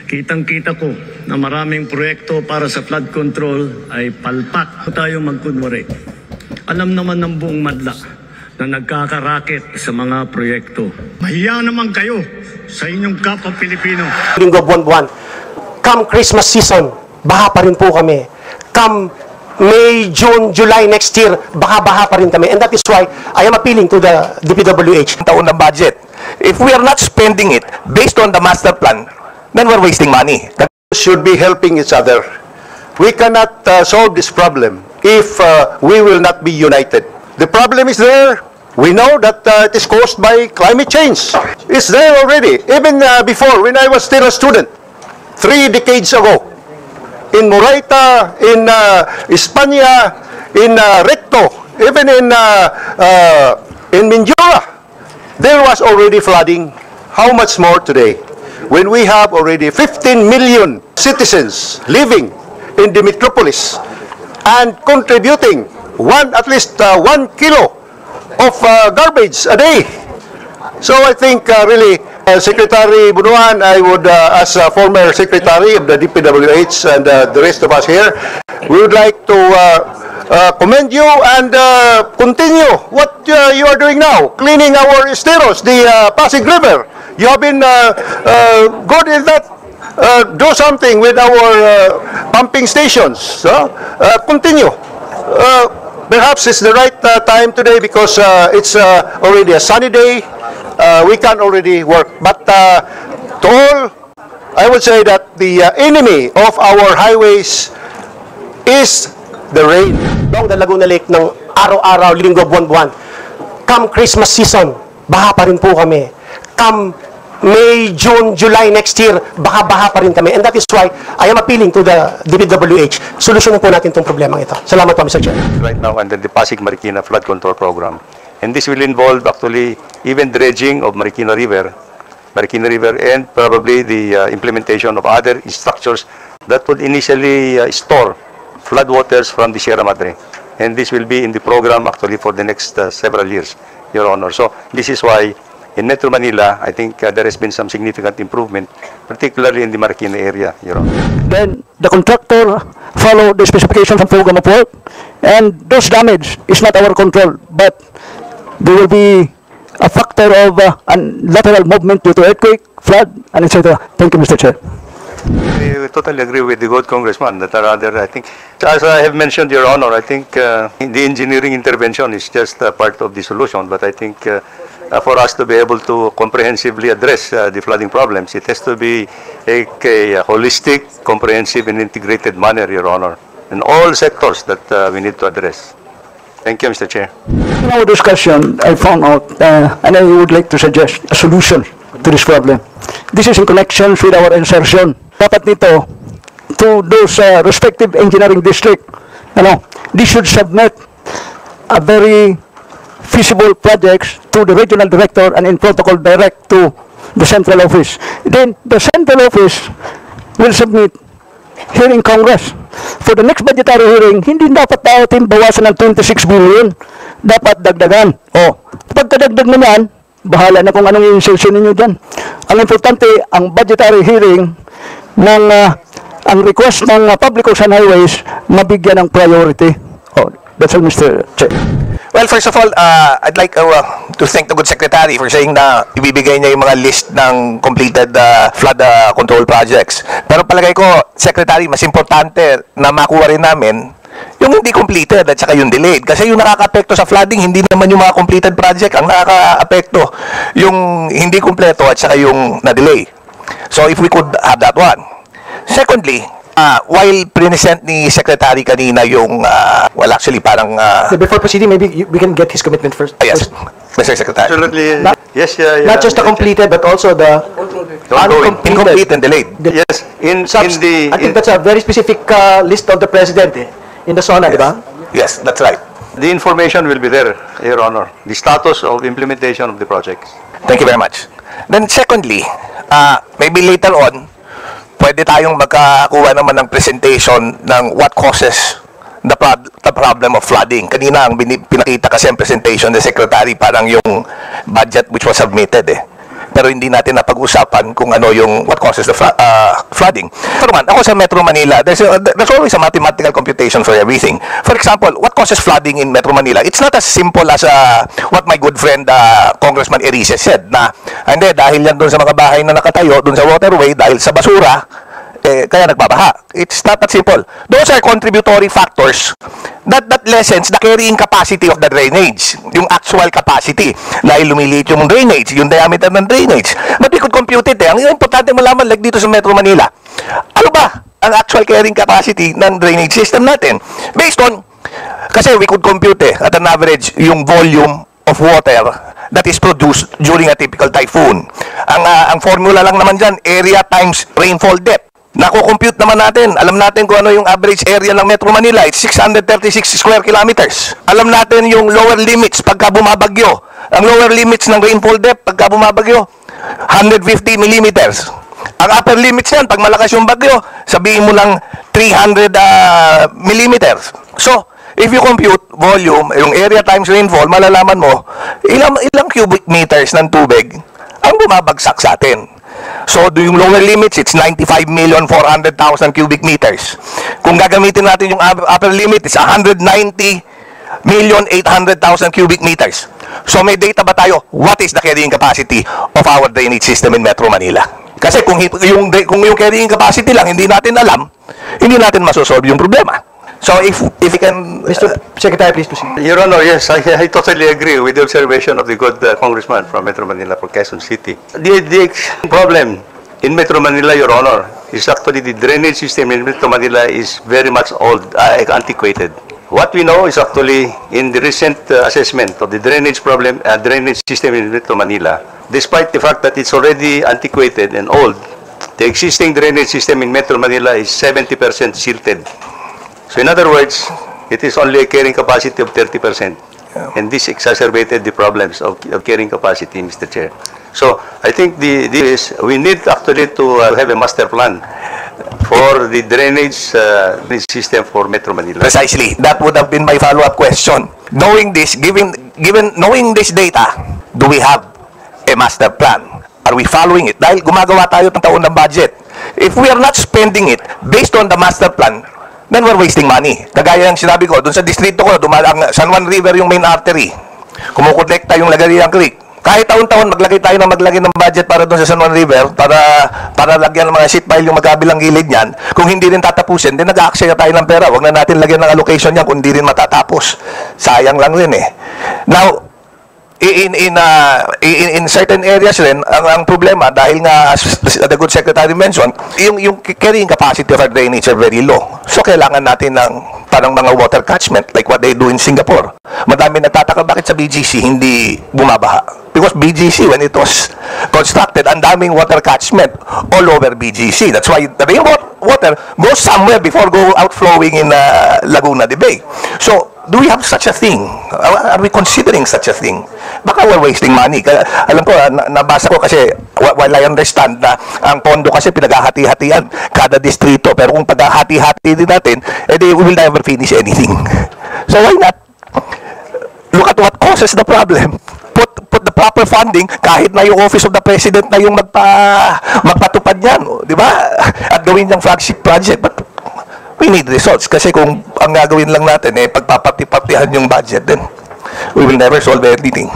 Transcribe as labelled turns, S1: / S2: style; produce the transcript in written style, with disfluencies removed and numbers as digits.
S1: Kitang-kita ko na maraming proyekto para sa flood control ay palpak. Tayo magkunwari. Alam naman ng buong madla na nagkakaraket sa mga proyekto. Mahiya naman kayo sa inyong kapwa Pilipino.
S2: Linggo buwan-buwan. Come Christmas season, baha pa rin po kami. Come May, June, July next year, baha-baha pa rin kami. And that is why I am appealing to the DPWH.
S3: Taon ng budget. If we are not spending it based on the master plan, then we're wasting money.
S4: That should be helping each other. We cannot solve this problem if we will not be united. The problem is there. We know that it is caused by climate change. It's there already. Even before, when I was still a student, 3 decades ago, in Moraita, in España, in Recto, even in Mindoro, there was already flooding. How much more today? When we have already 15 million citizens living in the metropolis and contributing at least 1 kilo of garbage a day. So I think really, Secretary Bunuan, I would, as a former secretary of the DPWH and the rest of us here, we would like to commend you and continue what you are doing now, cleaning our esteros, the Pasig River. You have been good in that. Do something with our pumping stations. Continue. Perhaps it's the right time today because it's already a sunny day. We can already work. But to all, I would say that the enemy of our highways is the rain.
S2: Along the Laguna Lake ng araw-araw, linggo, buwan-buwan. Come Christmas season, baha pa rin po kami. Come May, June, July next year, baha-baha pa rin kami. And that is why I am appealing to the DPWH. Solusyonan po natin itong problemang ito. Salamat po, Mr. Chair.
S5: Right now under the Pasig Marikina Flood Control Program. And this will involve actually even dredging of Marikina River, and probably the implementation of other structures that would initially store floodwaters from the Sierra Madre. And this will be in the program actually for the next several years, Your Honor. So this is why in Metro Manila, I think there has been some significant improvement, particularly in the Marikina area, Your Honor.
S6: Then the contractor followed the specifications and program of work, and those damage is not our control, but there will be a factor of lateral movement due to earthquake, flood, and etc. Thank you, Mr. Chair.
S5: I totally agree with the good congressman that rather, I think, as I have mentioned, Your Honor, I think the engineering intervention is just part of the solution, but I think for us to be able to comprehensively address the flooding problems, it has to be a holistic, comprehensive, and integrated manner, Your Honor, in all sectors that we need to address. Thank you, Mr. Chair.
S6: In our discussion, I found out, and I would like to suggest a solution to this problem. This is in connection with our insertion. Dapat nito to those respective engineering district, they should submit a very feasible projects to the regional director and in protocol direct to the central office. Then the central office will submit here in Congress. For the next budgetary hearing, hindi dapat natin bawasan ng 26 billion. Dapat dagdagan. Pagkadagdag na yan, bahala na kung anong insertion ninyo dyan. Ang importante, ang budgetary hearing ng ang request ng Public Works and Highways mabigyan ng priority. That's all, Mr. Chair.
S3: Well, first of all, I'd like to thank the good secretary for saying na ibibigay niya yung mga list ng completed flood control projects. Pero palagay ko, secretary, mas importante na makuha rin namin yung hindi completed at saka yung delayed. Kasi yung nakaka-apekto sa flooding, hindi naman yung mga completed project ang nakaka-apekto. Yung hindi kompleto at saka yung na-delay. So, if we could have that one. Secondly, while present ni Secretary kanina yung, well, actually parang...
S2: Before proceeding, maybe we can get his commitment first.
S3: Yes, Mr. Secretary.
S5: Absolutely. Yes,
S2: not just the completed, but also the
S3: incomplete and delayed.
S5: Yes,
S2: I think that's a very specific list of the President in the SONA,
S3: yes.
S2: Diba?
S3: Yes, that's right.
S5: The information will be there, Your Honor. The status of implementation of the projects.
S3: Thank you very much. Then secondly, maybe later on, pwede tayong magkakuha naman ng presentation ng what causes the problem of flooding. Kanina ang pinakita kasi ang presentation ng Secretary parang yung budget which was submitted pero hindi natin napag-usapan kung ano yung what causes the flooding. Pero man, ako sa Metro Manila, there's always a mathematical computation for everything. For example, what causes flooding in Metro Manila? It's not as simple as what my good friend Congressman Erice said na hindi, dahil yan doon sa mga bahay na nakatayo, doon sa waterway, dahil sa basura, kaya nagbabaha. It's not that simple. Those are contributory factors that lessens the carrying capacity of the drainage, yung actual capacity. Dahil lumiliit yung drainage, yung diameter ng drainage. But we could compute it. Ang importante malaman, like dito sa Metro Manila, ano ba ang actual carrying capacity ng drainage system natin? Based on, kasi we could compute at an average yung volume of water that is produced during a typical typhoon. Ang formula lang naman dyan, area times rainfall depth. Nako-compute naman natin. Alam natin kung ano yung average area ng Metro Manila. It's 636 square kilometers. Alam natin yung lower limits pagka bumabagyo. Ang lower limits ng rainfall depth pagka bumabagyo, 150 millimeters. Ang upper limits yan, pag malakas yung bagyo, sabihin mo lang 300 millimeters. So, if you compute volume, yung area times rainfall, malalaman mo ilang cubic meters ng tubig ang bumabagsak sa atin. So, yung lower limits, it's 95,400,000 cubic meters. Kung gagamitin natin yung upper limit, it's 190,800,000 cubic meters. So, may data ba tayo? What is the carrying capacity of our drainage system in Metro Manila? Kasi kung yung carrying capacity lang, hindi natin alam, hindi natin masosolve yung problema. So, if you can...
S2: Mr. Secretary, please proceed.
S5: Your Honor, yes, I totally agree with the observation of the good congressman from Metro Manila for Quezon City. The problem in Metro Manila, Your Honor, is actually the drainage system in Metro Manila is very much old, antiquated. What we know is actually in the recent assessment of the drainage system in Metro Manila, despite the fact that it's already antiquated and old, the existing drainage system in Metro Manila is 70% silted. So in other words, it is only a carrying capacity of 30%. And this exacerbated the problems of carrying capacity, Mr. Chair. So I think we need actually to have a master plan for the drainage system for Metro Manila.
S3: Precisely. That would have been my follow-up question. Knowing this, knowing this data, do we have a master plan? Are we following it? Dahil gumagawa tayo ng taon ng budget. If we are not spending it based on the master plan, then we're wasting money. Kagaya ng sinabi ko, doon sa distrito ko, dumalang San Juan River yung main artery. Kumukonekta yung Lagariang Creek. Kahit taon-taon, maglagay ng budget para doon sa San Juan River, para lagyan ng mga sheet pile yung magkabilang gilid niyan. Kung hindi rin tatapusin, then nag-aaksaya tayo ng pera. Huwag na natin lagyan ng allocation niyan kung hindi rin matatapos. Sayang lang rin eh. Now, in certain areas rin, ang problema, dahil nga, as the good secretary mentioned, yung carrying capacity of our drainage are very low. So, kailangan natin ng parang mga water catchment, like what they do in Singapore. Madami nagtataka bakit sa BGC hindi bumabaha. Because BGC, when it was constructed, ang daming water catchment all over BGC. That's why the rainwater goes somewhere before go outflowing in Laguna de Bay. So, do we have such a thing? Are we considering such a thing? Baka we're wasting money. Kaya, alam ko, nabasa ko kasi, while I understand na ang pondo kasi pinaghahati-hatian kada distrito. Pero kung paghahati-hati din natin, we will never finish anything. So why not? Look at what causes the problem. Put the proper funding, kahit na yung Office of the President na yung magpatupad yan. Di ba? At gawin niyang flagship project. But we need results. Kasi kung ang gagawin lang natin, pagpapati-patihan yung budget, then we will never solve anything.